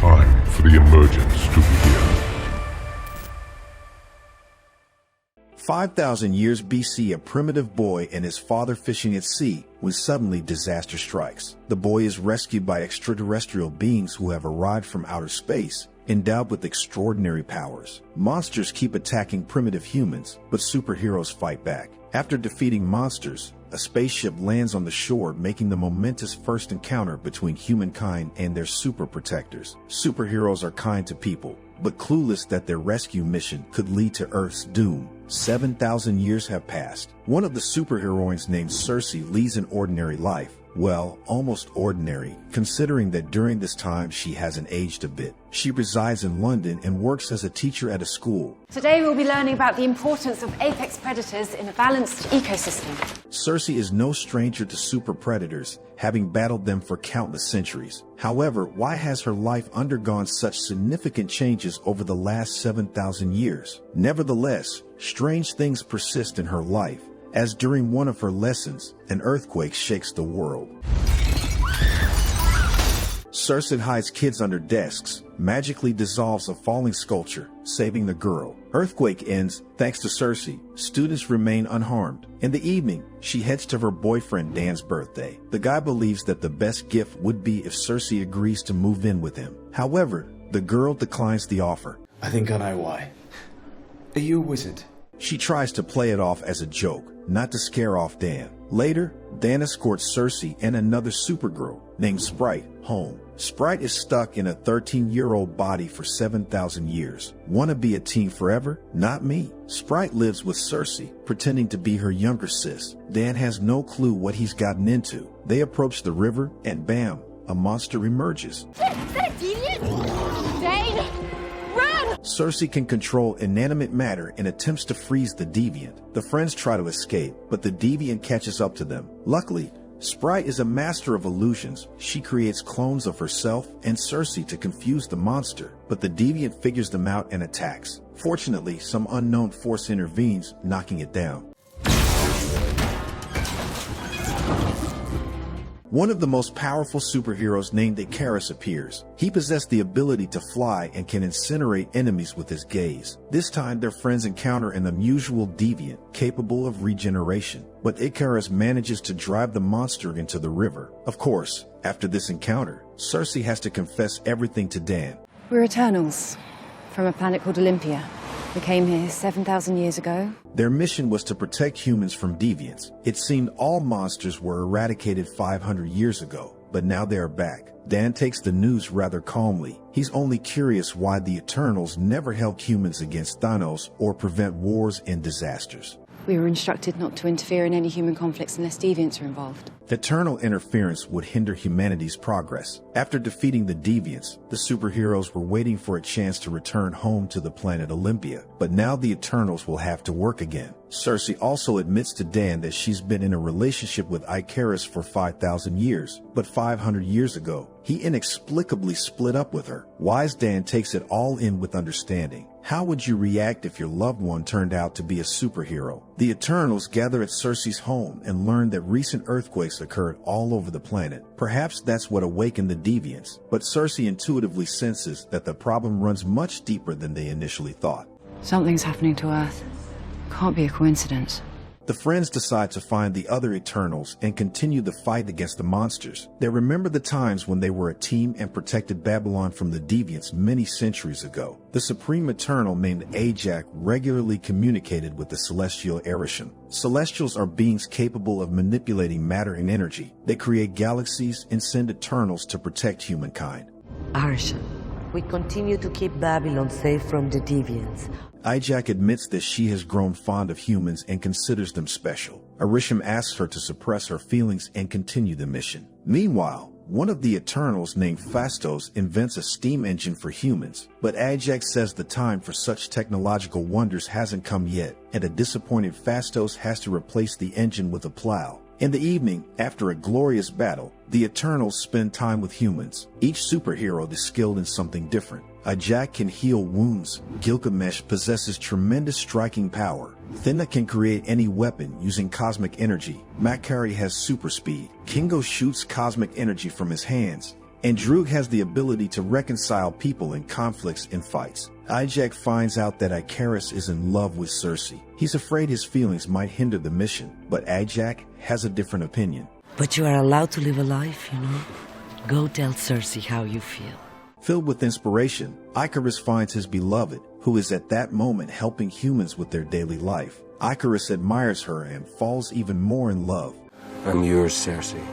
time for the emergence to begin. 5,000 years BC, a primitive boy and his father fishing at sea when suddenly disaster strikes. The boy is rescued by extraterrestrial beings who have arrived from outer space, endowed with extraordinary powers. Monsters keep attacking primitive humans, but superheroes fight back. After defeating monsters, a spaceship lands on the shore, making the momentous first encounter between humankind and their super protectors. Superheroes are kind to people, but clueless that their rescue mission could lead to Earth's doom. 7,000 years have passed. One of the superheroines named Circe leads an ordinary life. Well, almost ordinary, considering that during this time she hasn't aged a bit. She resides in London and works as a teacher at a school. Today we'll be learning about the importance of apex predators in a balanced ecosystem. Circe is no stranger to super predators, having battled them for countless centuries. However, why has her life undergone such significant changes over the last 7,000 years? Nevertheless, strange things persist in her life, as during one of her lessons, an earthquake shakes the world. Circe hides kids under desks, magically dissolves a falling sculpture, saving the girl. Earthquake ends thanks to Circe. Students remain unharmed. In the evening, she heads to her boyfriend Dan's birthday. The guy believes that the best gift would be if Circe agrees to move in with him. However, the girl declines the offer. I think I know why. Are you a wizard? She tries to play it off as a joke, not to scare off Dan. Later, Dan escorts Circe and another supergirl named Sprite home. Sprite is stuck in a 13-year-old body for 7,000 years. Wanna be a teen forever? Not me. Sprite lives with Circe, pretending to be her younger sis. Dan has no clue what he's gotten into. They approach the river and bam, a monster emerges. Dane! Run! Circe can control inanimate matter and attempts to freeze the deviant. The friends try to escape, but the deviant catches up to them. Luckily, Sprite is a master of illusions. She creates clones of herself and Circe to confuse the monster, but the deviant figures them out and attacks. Fortunately, some unknown force intervenes, knocking it down. One of the most powerful superheroes named Ikaris appears. He possessed the ability to fly and can incinerate enemies with his gaze. This time their friends encounter an unusual deviant capable of regeneration, but Ikaris manages to drive the monster into the river. Of course, after this encounter, Circe has to confess everything to Dan. We're Eternals, from a planet called Olympia. We came here 7,000 years ago. Their mission was to protect humans from deviants. It seemed all monsters were eradicated 500 years ago, but now they are back. Dan takes the news rather calmly. He's only curious why the Eternals never helped humans against Thanos or prevent wars and disasters. We were instructed not to interfere in any human conflicts unless deviants are involved. Eternal interference would hinder humanity's progress. After defeating the deviants, the superheroes were waiting for a chance to return home to the planet Olympia. But now the Eternals will have to work again. Circe also admits to Dan that she's been in a relationship with Ikaris for 5,000 years. But 500 years ago, he inexplicably split up with her. Wise Dan takes it all in with understanding. How would you react if your loved one turned out to be a superhero? The Eternals gather at Circe's home and learn that recent earthquakes occurred all over the planet. Perhaps that's what awakened the deviants, but Circe intuitively senses that the problem runs much deeper than they initially thought. Something's happening to Earth. Can't be a coincidence. The friends decide to find the other Eternals and continue the fight against the monsters. They remember the times when they were a team and protected Babylon from the deviants many centuries ago. The Supreme Eternal named Ajax regularly communicated with the Celestial Erisham. Celestials are beings capable of manipulating matter and energy. They create galaxies and send Eternals to protect humankind. Arsham, we continue to keep Babylon safe from the deviants. Ajax admits that she has grown fond of humans and considers them special. Arisham asks her to suppress her feelings and continue the mission. Meanwhile, one of the Eternals named Phastos invents a steam engine for humans, but Ajax says the time for such technological wonders hasn't come yet, and a disappointed Phastos has to replace the engine with a plow. In the evening, after a glorious battle, the Eternals spend time with humans. Each superhero is skilled in something different. Ajax can heal wounds. Gilgamesh possesses tremendous striking power. Thinna can create any weapon using cosmic energy. Makari has super speed. Kingo shoots cosmic energy from his hands. and Droog has the ability to reconcile people in conflicts and fights. Ijak finds out that Ikaris is in love with Cersei. He's afraid his feelings might hinder the mission, but Ijak has a different opinion. But you are allowed to live a life, you know. Go tell Cersei how you feel. Filled with inspiration, Ikaris finds his beloved, who is at that moment helping humans with their daily life. Ikaris admires her and falls even more in love. I'm yours, Cersei,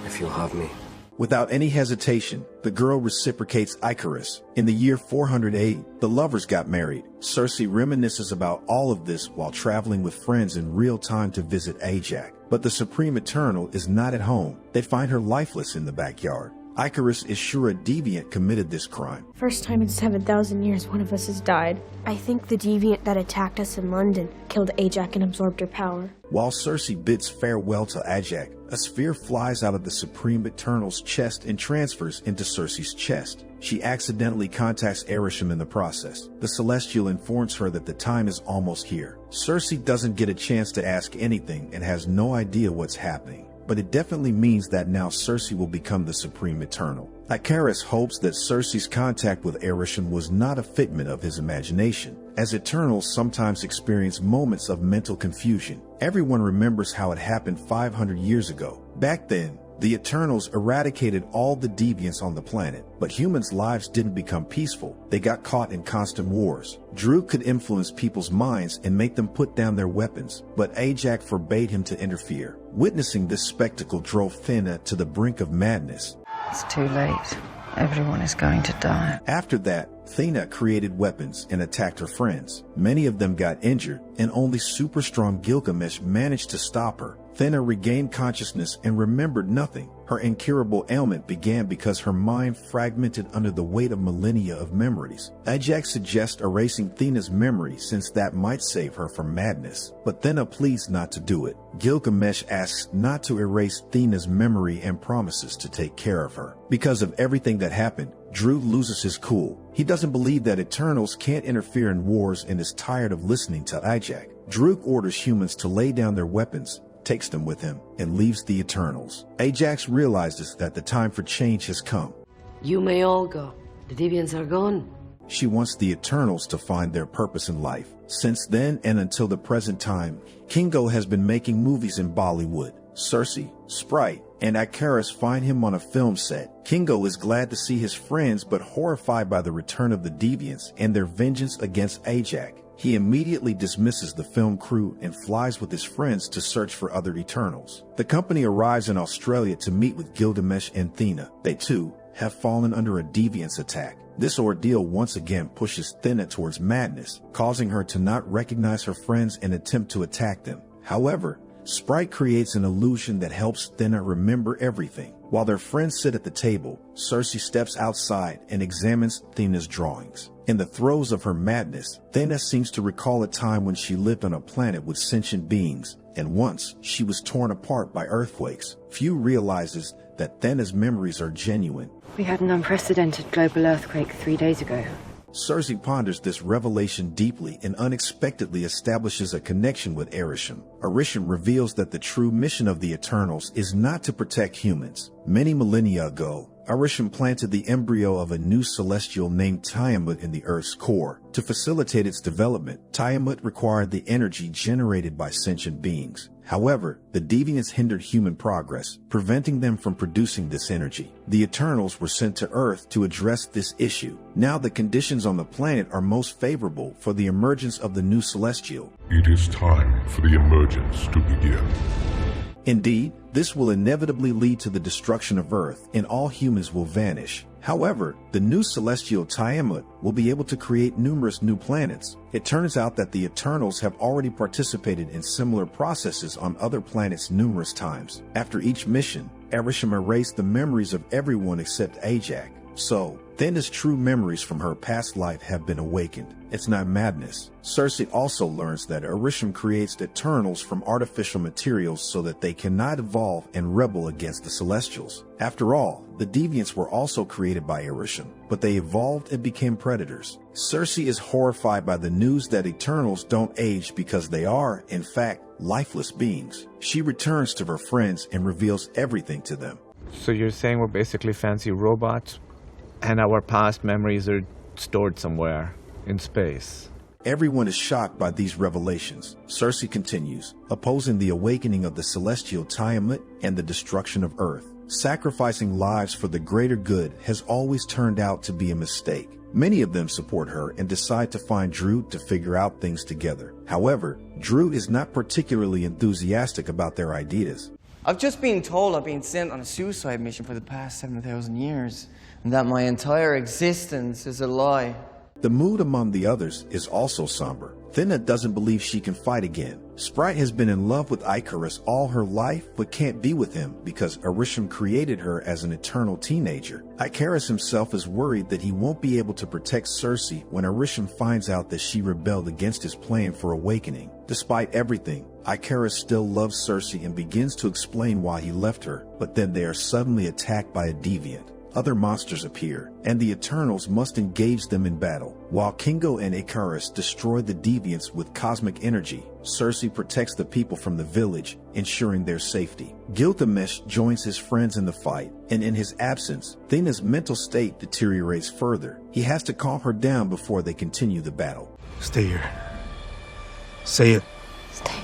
if you'll have me. Without any hesitation, the girl reciprocates Ikaris. In the year 408, the lovers got married. Cersei reminisces about all of this while traveling with friends in real time to visit Ajak. But the Supreme Eternal is not at home. They find her lifeless in the backyard. Ikaris is sure a deviant committed this crime. First time in 7,000 years one of us has died. I think the deviant that attacked us in London killed Ajak and absorbed her power. While Cersei bids farewell to Ajak, a sphere flies out of the Supreme Eternal's chest and transfers into Cersei's chest. She accidentally contacts Arishem in the process. The Celestial informs her that the time is almost here. Cersei doesn't get a chance to ask anything and has no idea what's happening. But it definitely means that now Cersei will become the Supreme Eternal. Ikaris hopes that Cersei's contact with Arishem was not a figment of his imagination, as Eternals sometimes experience moments of mental confusion. Everyone remembers how it happened 500 years ago. Back then, the Eternals eradicated all the deviants on the planet, but humans' lives didn't become peaceful. They got caught in constant wars. Droog could influence people's minds and make them put down their weapons, but Ajak forbade him to interfere. Witnessing this spectacle drove Thena to the brink of madness. It's too late. Everyone is going to die. After that, Thena created weapons and attacked her friends. Many of them got injured, and only super strong Gilgamesh managed to stop her. Thena regained consciousness and remembered nothing. Her incurable ailment began because her mind fragmented under the weight of millennia of memories. Ajak suggests erasing Thena's memory since that might save her from madness, but Thena pleads not to do it. Gilgamesh asks not to erase Thena's memory and promises to take care of her. Because of everything that happened, Droog loses his cool. He doesn't believe that Eternals can't interfere in wars and is tired of listening to Ajak. Droog orders humans to lay down their weapons, takes them with him, and leaves the Eternals. Ajax realizes that the time for change has come. You may all go. The deviants are gone. She wants the Eternals to find their purpose in life. Since then and until the present time, Kingo has been making movies in Bollywood. Cersei, Sprite, and Ikaris find him on a film set. Kingo is glad to see his friends but horrified by the return of the deviants and their vengeance against Ajak. He immediately dismisses the film crew and flies with his friends to search for other Eternals. The company arrives in Australia to meet with Gilgamesh and Thena. They too have fallen under a deviance attack. This ordeal once again pushes Thena towards madness, causing her to not recognize her friends and attempt to attack them. However, Sprite creates an illusion that helps Thena remember everything. While their friends sit at the table, Cersei steps outside and examines Thena's drawings. In the throes of her madness, Thena seems to recall a time when she lived on a planet with sentient beings, and once she was torn apart by earthquakes. Few realizes that Thena's memories are genuine. We had an unprecedented global earthquake 3 days ago. Cersei ponders this revelation deeply and unexpectedly establishes a connection with Arishem. Arishem reveals that the true mission of the Eternals is not to protect humans. Many millennia ago, Arishem planted the embryo of a new celestial named Tiamat in the Earth's core. To facilitate its development, Tiamat required the energy generated by sentient beings. However, the deviants hindered human progress, preventing them from producing this energy. The Eternals were sent to Earth to address this issue. Now the conditions on the planet are most favorable for the emergence of the new celestial. It is time for the emergence to begin. Indeed, this will inevitably lead to the destruction of Earth, and all humans will vanish. However, the new celestial Tiamat will be able to create numerous new planets. It turns out that the Eternals have already participated in similar processes on other planets numerous times. After each mission, Arishem erased the memories of everyone except Ajak. So, Thena's true memories from her past life have been awakened. It's not madness. Cersei also learns that Arishem creates Eternals from artificial materials so that they cannot evolve and rebel against the Celestials. After all, the Deviants were also created by Arishem, but they evolved and became predators. Cersei is horrified by the news that Eternals don't age because they are, in fact, lifeless beings. She returns to her friends and reveals everything to them. So you're saying we're basically fancy robots, and our past memories are stored somewhere in space? Everyone is shocked by these revelations. Cersei continues, opposing the awakening of the celestial Tiamat and the destruction of Earth. Sacrificing lives for the greater good has always turned out to be a mistake. Many of them support her and decide to find Drew to figure out things together. However, Drew is not particularly enthusiastic about their ideas. I've just been told I've been sent on a suicide mission for the past 7,000 years, and that my entire existence is a lie. The mood among the others is also somber. Thinna doesn't believe she can fight again. Sprite has been in love with Ikaris all her life, but can't be with him because Arishem created her as an eternal teenager. Ikaris himself is worried that he won't be able to protect Cersei when Arishem finds out that she rebelled against his plan for awakening. Despite everything, Ikaris still loves Cersei and begins to explain why he left her, but then they are suddenly attacked by a deviant. Other monsters appear, and the Eternals must engage them in battle. While Kingo and Ikaris destroy the deviants with cosmic energy, Cersei protects the people from the village, ensuring their safety. Gilgamesh joins his friends in the fight, and in his absence, Thinna's mental state deteriorates further. He has to calm her down before they continue the battle. Stay here. Say it. Stay.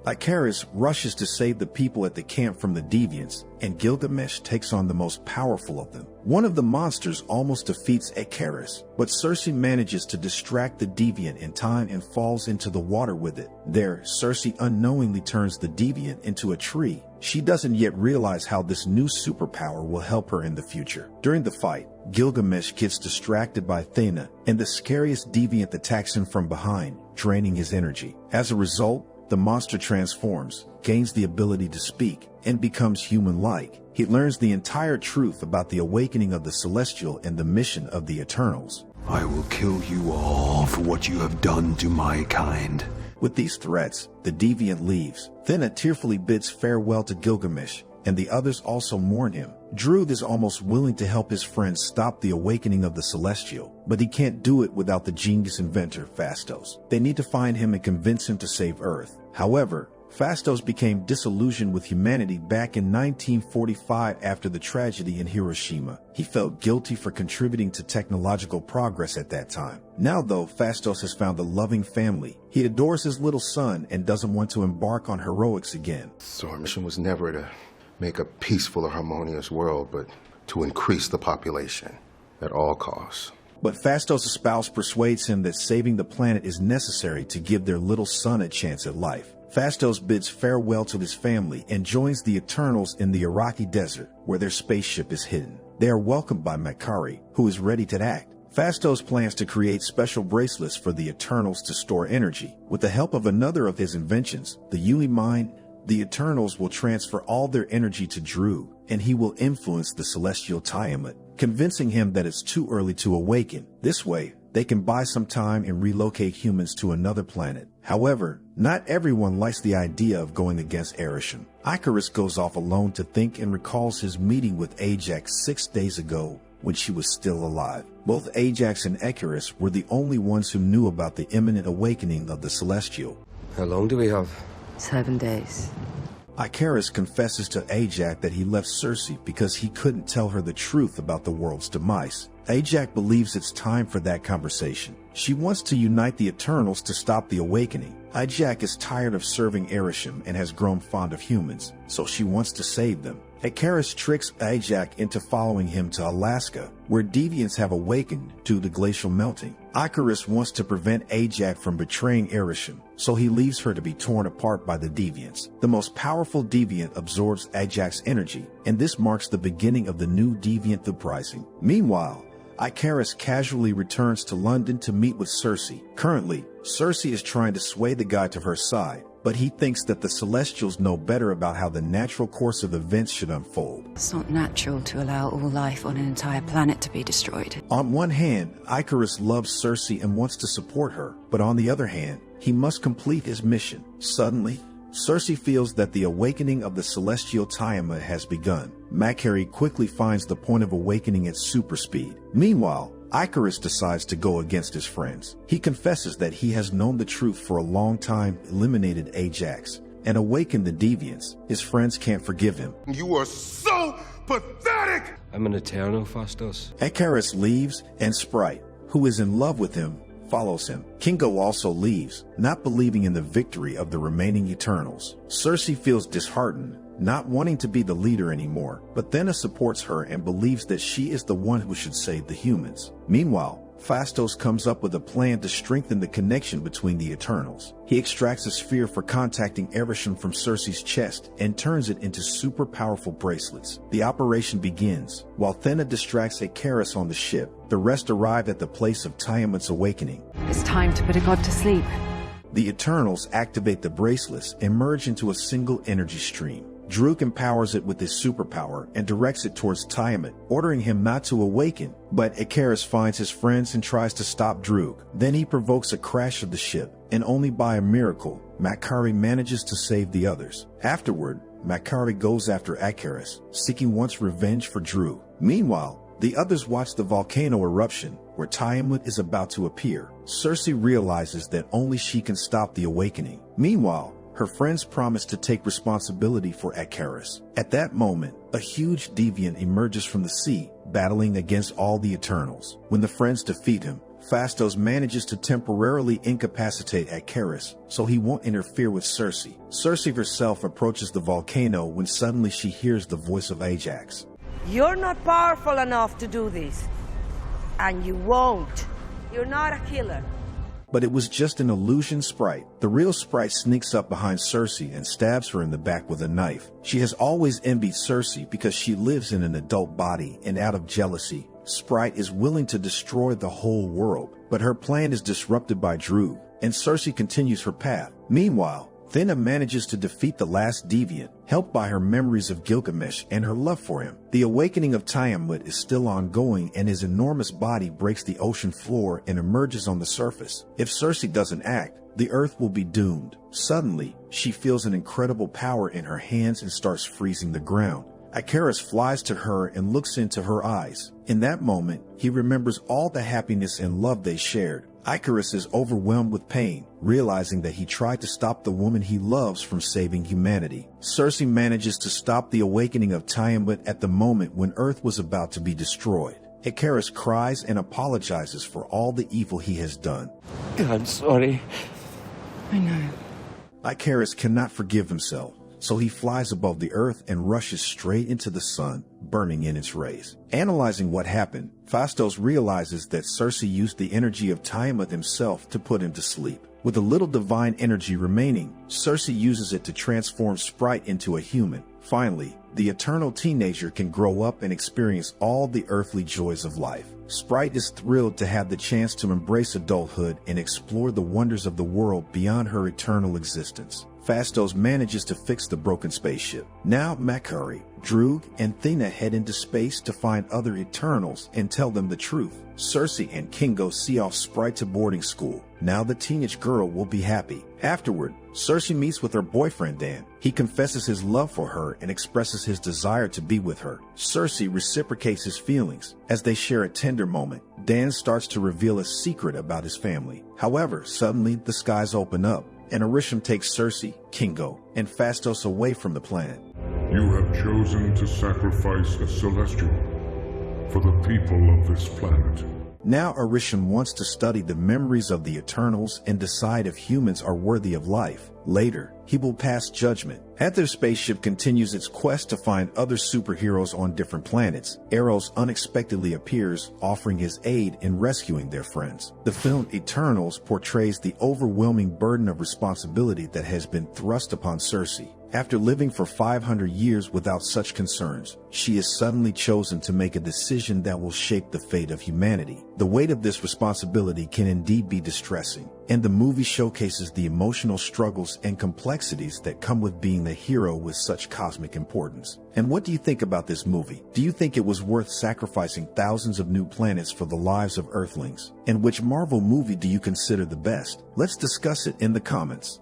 Ikaris rushes to save the people at the camp from the deviants, and Gilgamesh takes on the most powerful of them. One of the monsters almost defeats Ikaris, but Cersei manages to distract the deviant in time and falls into the water with it. There, Cersei unknowingly turns the deviant into a tree. She doesn't yet realize how this new superpower will help her in the future. During the fight, Gilgamesh gets distracted by Thinna, and the scariest deviant attacks him from behind, draining his energy. As a result, the monster transforms, gains the ability to speak, and becomes human-like. He learns the entire truth about the awakening of the Celestial and the mission of the Eternals. I will kill you all for what you have done to my kind. With these threats, the deviant leaves. Thinna tearfully bids farewell to Gilgamesh, and the others also mourn him. Druid is almost willing to help his friends stop the awakening of the Celestial, but he can't do it without the genius inventor, Phastos. They need to find him and convince him to save Earth. However, Phastos became disillusioned with humanity back in 1945 after the tragedy in Hiroshima. He felt guilty for contributing to technological progress at that time. Now, though, Phastos has found a loving family. He adores his little son and doesn't want to embark on heroics again. So our mission was never to make a peaceful or harmonious world, but to increase the population at all costs. But Phastos' spouse persuades him that saving the planet is necessary to give their little son a chance at life. Phastos bids farewell to his family and joins the Eternals in the Iraqi desert, where their spaceship is hidden. They are welcomed by Makari, who is ready to act. Phastos plans to create special bracelets for the Eternals to store energy. With the help of another of his inventions, the Yuli Mind, the Eternals will transfer all their energy to Drew, and he will influence the Celestial Tiamat, convincing him that it's too early to awaken. This way, they can buy some time and relocate humans to another planet. However, not everyone likes the idea of going against Arishem. Ikaris goes off alone to think and recalls his meeting with Ajax 6 days ago when she was still alive. Both Ajax and Ikaris were the only ones who knew about the imminent awakening of the Celestial. How long do we have? 7 days. Ikaris confesses to Ajax that he left Cersei because he couldn't tell her the truth about the world's demise. Ajax believes it's time for that conversation. She wants to unite the Eternals to stop the awakening. Ajax is tired of serving Arishem and has grown fond of humans, so she wants to save them. Ikaris tricks Ajax into following him to Alaska, where deviants have awakened due to glacial melting. Ikaris wants to prevent Ajax from betraying Arishem, so he leaves her to be torn apart by the deviants. The most powerful deviant absorbs Ajax's energy, and this marks the beginning of the new deviant uprising. Meanwhile, Ikaris casually returns to London to meet with Cersei. Currently, Cersei is trying to sway the guy to her side, but he thinks that the Celestials know better about how the natural course of events should unfold. It's not natural to allow all life on an entire planet to be destroyed. On one hand, Ikaris loves Cersei and wants to support her, but on the other hand, he must complete his mission. Suddenly, Cersei feels that the awakening of the Celestial Tiamat has begun. Makari quickly finds the point of awakening at super speed. Meanwhile, Ikaris decides to go against his friends. He confesses that he has known the truth for a long time, eliminated Ajax, and awakened the deviants. His friends can't forgive him. You are so Pathetic! I'm an Eternal, Fastos. Ikaris leaves, and Sprite, who is in love with him, follows him. Kingo also leaves, not believing in the victory of the remaining Eternals. Cersei feels disheartened, not wanting to be the leader anymore, but Thena supports her and believes that she is the one who should save the humans. Meanwhile, Fastos comes up with a plan to strengthen the connection between the Eternals. He extracts a sphere for contacting Erisham from Cersei's chest and turns it into super powerful bracelets. The operation begins. While Thena distracts Ikaris on the ship, the rest arrive at the place of Tiamat's awakening. It's time to put a god to sleep. The Eternals activate the bracelets and merge into a single energy stream. Droog empowers it with his superpower and directs it towards Tiamat, ordering him not to awaken, but Ikaris finds his friends and tries to stop Droog. Then he provokes a crash of the ship, and only by a miracle, Makari manages to save the others. Afterward, Makari goes after Ikaris, seeking once revenge for Droog. Meanwhile, the others watch the volcano eruption, where Tiamat is about to appear. Cersei realizes that only she can stop the awakening. Meanwhile, her friends promise to take responsibility for Ikaris. At that moment, a huge deviant emerges from the sea, battling against all the Eternals. When the friends defeat him, Fastos manages to temporarily incapacitate Ikaris, so he won't interfere with Cersei. Cersei herself approaches the volcano when suddenly she hears the voice of Ajax. You're not powerful enough to do this. And you won't. You're not a killer. But it was just an illusion Sprite. The real Sprite sneaks up behind Cersei and stabs her in the back with a knife. She has always envied Cersei because she lives in an adult body, and out of jealousy, Sprite is willing to destroy the whole world. But her plan is disrupted by Droog, and Cersei continues her path. Meanwhile, Thena manages to defeat the last deviant, helped by her memories of Gilgamesh and her love for him. The awakening of Tiamat is still ongoing, and his enormous body breaks the ocean floor and emerges on the surface. If Cersei doesn't act, the earth will be doomed. Suddenly, she feels an incredible power in her hands and starts freezing the ground. Ikaris flies to her and looks into her eyes. In that moment, he remembers all the happiness and love they shared. Ikaris is overwhelmed with pain, realizing that he tried to stop the woman he loves from saving humanity. Cersei manages to stop the awakening of Tiamat at the moment when Earth was about to be destroyed. Ikaris cries and apologizes for all the evil he has done. I'm sorry. I know. Ikaris cannot forgive himself, so he flies above the earth and rushes straight into the sun, burning in its rays. Analyzing what happened, Fastos realizes that Cersei used the energy of Tiamat himself to put him to sleep. With a little divine energy remaining, Cersei uses it to transform Sprite into a human. Finally, the eternal teenager can grow up and experience all the earthly joys of life. Sprite is thrilled to have the chance to embrace adulthood and explore the wonders of the world beyond her eternal existence. Fastos manages to fix the broken spaceship. Now Makari, Droog, and Thena head into space to find other Eternals and tell them the truth. Cersei and Kingo see off Sprite to boarding school. Now the teenage girl will be happy. Afterward, Cersei meets with her boyfriend Dan. He confesses his love for her and expresses his desire to be with her. Cersei reciprocates his feelings. As they share a tender moment, Dan starts to reveal a secret about his family. However, suddenly the skies open up, and Erisham takes Cersei, Kingo, and Fastos away from the planet. You have chosen to sacrifice a celestial for the people of this planet. Now Erisham wants to study the memories of the Eternals and decide if humans are worthy of life. Later, he will pass judgment. As their spaceship continues its quest to find other superheroes on different planets, Eros unexpectedly appears, offering his aid in rescuing their friends. The film Eternals portrays the overwhelming burden of responsibility that has been thrust upon Cersei. After living for 500 years without such concerns, she is suddenly chosen to make a decision that will shape the fate of humanity. The weight of this responsibility can indeed be distressing, and the movie showcases the emotional struggles and complexities that come with being the hero with such cosmic importance. And what do you think about this movie? Do you think it was worth sacrificing thousands of new planets for the lives of Earthlings? And which Marvel movie do you consider the best? Let's discuss it in the comments.